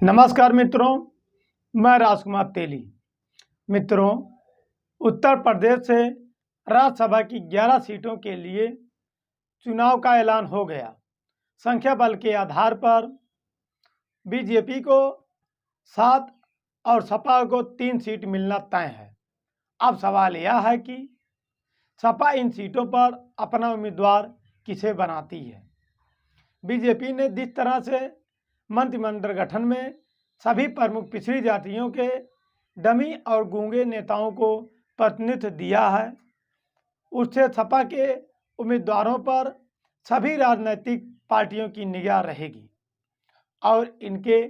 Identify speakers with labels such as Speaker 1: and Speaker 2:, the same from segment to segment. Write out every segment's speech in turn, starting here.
Speaker 1: नमस्कार मित्रों, मैं राजकुमार तेली। मित्रों, उत्तर प्रदेश से राज्यसभा की 11 सीटों के लिए चुनाव का ऐलान हो गया। संख्या बल के आधार पर बीजेपी को 7 और सपा को 3 सीट मिलना तय है। अब सवाल यह है कि सपा इन सीटों पर अपना उम्मीदवार किसे बनाती है। बीजेपी ने जिस तरह से मंत्रिमंडल गठन में सभी प्रमुख पिछड़ी जातियों के डमी और गूंगे नेताओं को प्रतिनिधित्व दिया है, उससे सपा के उम्मीदवारों पर सभी राजनीतिक पार्टियों की निगाह रहेगी और इनके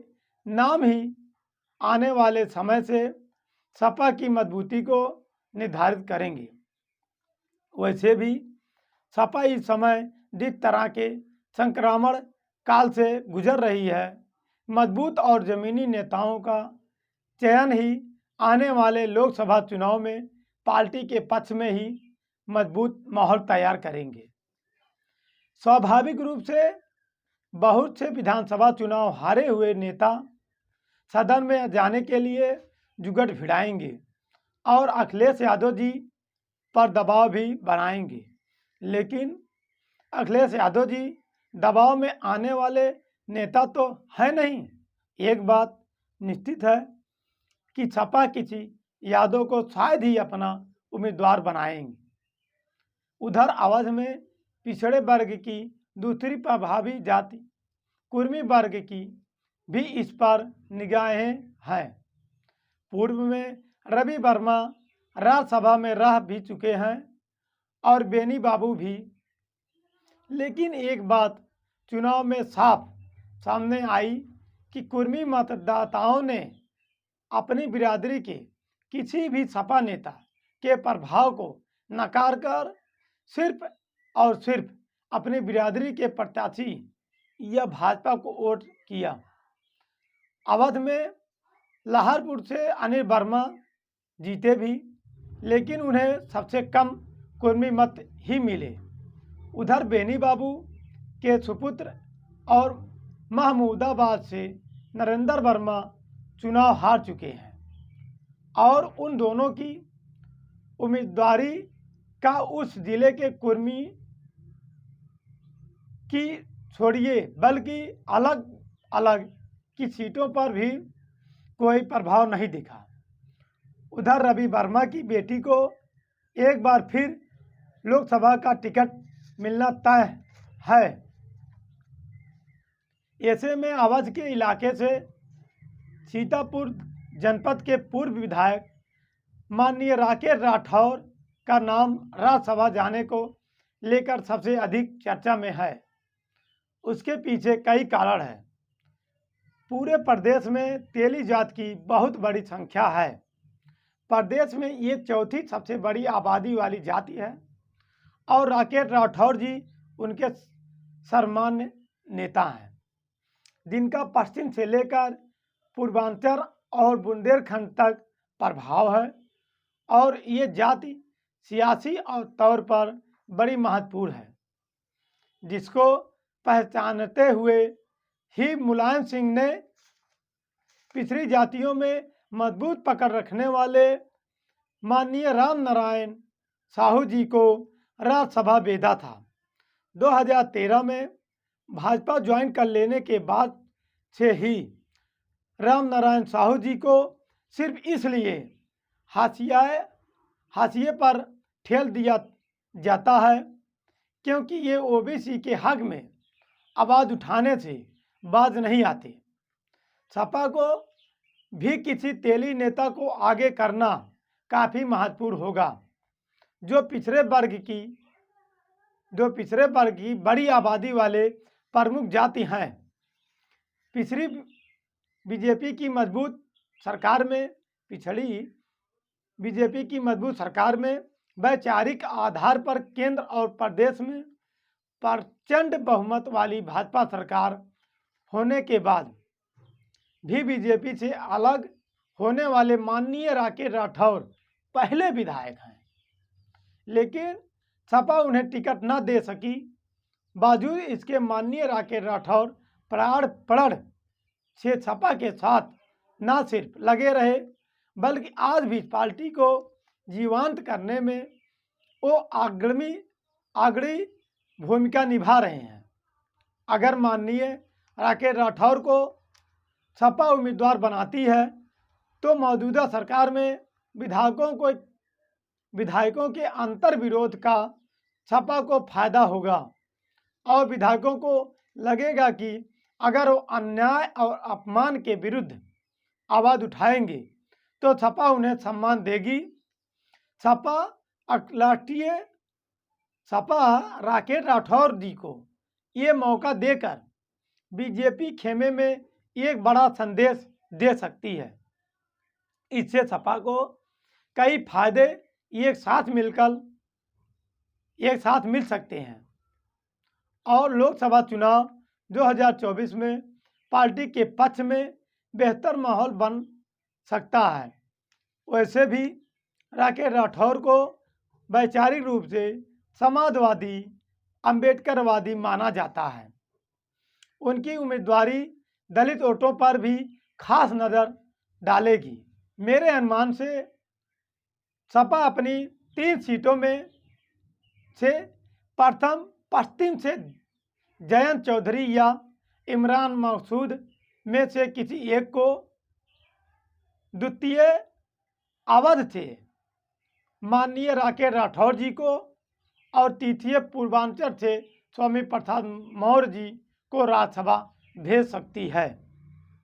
Speaker 1: नाम ही आने वाले समय से सपा की मजबूती को निर्धारित करेंगे। वैसे भी सपा इस समय जिस तरह के संक्रमण काल से गुजर रही है, मजबूत और जमीनी नेताओं का चयन ही आने वाले लोकसभा चुनाव में पार्टी के पक्ष में ही मजबूत माहौल तैयार करेंगे। स्वाभाविक रूप से बहुत से विधानसभा चुनाव हारे हुए नेता सदन में जाने के लिए जुगट भिड़ाएंगे और अखिलेश यादव जी पर दबाव भी बनाएंगे, लेकिन अखिलेश यादव जी दबाव में आने वाले नेता तो है नहीं। एक बात निश्चित है कि सपा किसी यादव को शायद ही अपना उम्मीदवार बनाएंगे। उधर अवध में पिछड़े वर्ग की दूसरी प्रभावी जाति कुर्मी वर्ग की भी इस पर निगाहें हैं। पूर्व में रवि वर्मा राज्यसभा में रह भी चुके हैं और बेनी बाबू भी, लेकिन एक बात चुनाव में साफ सामने आई कि कुर्मी मतदाताओं ने अपनी बिरादरी के किसी भी सपा नेता के प्रभाव को नकार कर सिर्फ और सिर्फ अपनी बिरादरी के प्रत्याशी या भाजपा को वोट किया। अवध में लहरपुर से अनिल वर्मा जीते भी, लेकिन उन्हें सबसे कम कुर्मी मत ही मिले। उधर बेनी बाबू के सुपुत्र और महमूदाबाद से नरेंद्र वर्मा चुनाव हार चुके हैं और उन दोनों की उम्मीदवारी का उस जिले के कुर्मी की छोड़िए बल्कि अलग अलग की सीटों पर भी कोई प्रभाव नहीं दिखा। उधर रवि वर्मा की बेटी को एक बार फिर लोकसभा का टिकट मिलना तय है। ऐसे में अवध के इलाके से सीतापुर जनपद के पूर्व विधायक माननीय राकेश राठौर का नाम राज्यसभा जाने को लेकर सबसे अधिक चर्चा में है। उसके पीछे कई कारण हैं। पूरे प्रदेश में तेली जात की बहुत बड़ी संख्या है। प्रदेश में ये चौथी सबसे बड़ी आबादी वाली जाति है और राकेश राठौर जी उनके सर्वमान्य नेता हैं, जिनका पश्चिम से लेकर पूर्वांचल और बुंदेलखंड तक प्रभाव है और ये जाति सियासी और तौर पर बड़ी महत्वपूर्ण है, जिसको पहचानते हुए ही मुलायम सिंह ने पिछड़ी जातियों में मजबूत पकड़ रखने वाले माननीय राम नारायण साहू जी को राज्यसभा भेजा था। 2013 में भाजपा ज्वाइन कर लेने के बाद से ही राम नारायण साहू जी को सिर्फ इसलिए हाशिए पर ठेल दिया जाता है क्योंकि ये ओबीसी के हक में आवाज़ उठाने से बाज नहीं आते। सपा को भी किसी तेली नेता को आगे करना काफ़ी महत्वपूर्ण होगा, जो पिछड़े वर्ग की बड़ी आबादी वाले प्रमुख जाति हैं। पिछड़ी बीजेपी की मजबूत सरकार में वैचारिक आधार पर केंद्र और प्रदेश में प्रचंड बहुमत वाली भाजपा सरकार होने के बाद भी बीजेपी से अलग होने वाले माननीय राकेश राठौर पहले विधायक हैं, लेकिन सपा उन्हें टिकट न दे सकी। बावजूद इसके माननीय राकेश राठौर प्राण से सपा के साथ न सिर्फ लगे रहे बल्कि आज भी पार्टी को जीवंत करने में वो अग्रणी भूमिका निभा रहे हैं। अगर माननीय राकेश राठौर को सपा उम्मीदवार बनाती है तो मौजूदा सरकार में विधायकों के अंतर विरोध का सपा को फायदा होगा और विधायकों को लगेगा कि अगर वो अन्याय और अपमान के विरुद्ध आवाज़ उठाएंगे तो सपा उन्हें सम्मान देगी। सपा राकेश राठौर जी को ये मौका देकर बीजेपी खेमे में एक बड़ा संदेश दे सकती है। इससे सपा को कई फायदे एक साथ मिल सकते हैं और लोकसभा चुनाव 2024 में पार्टी के पक्ष में बेहतर माहौल बन सकता है। वैसे भी राकेश राठौर को वैचारिक रूप से समाजवादी अम्बेडकरवादी माना जाता है। उनकी उम्मीदवारी दलित वोटों पर भी खास नज़र डालेगी। मेरे अनुमान से सपा अपनी 3 सीटों में से प्रथम पश्चिम से जयंत चौधरी या इमरान मसूद में से किसी एक को, द्वितीय अवध से माननीय राकेश राठौर जी को और तृतीय पूर्वांचल से स्वामी प्रसाद मौर्य जी को राज्यसभा भेज सकती है।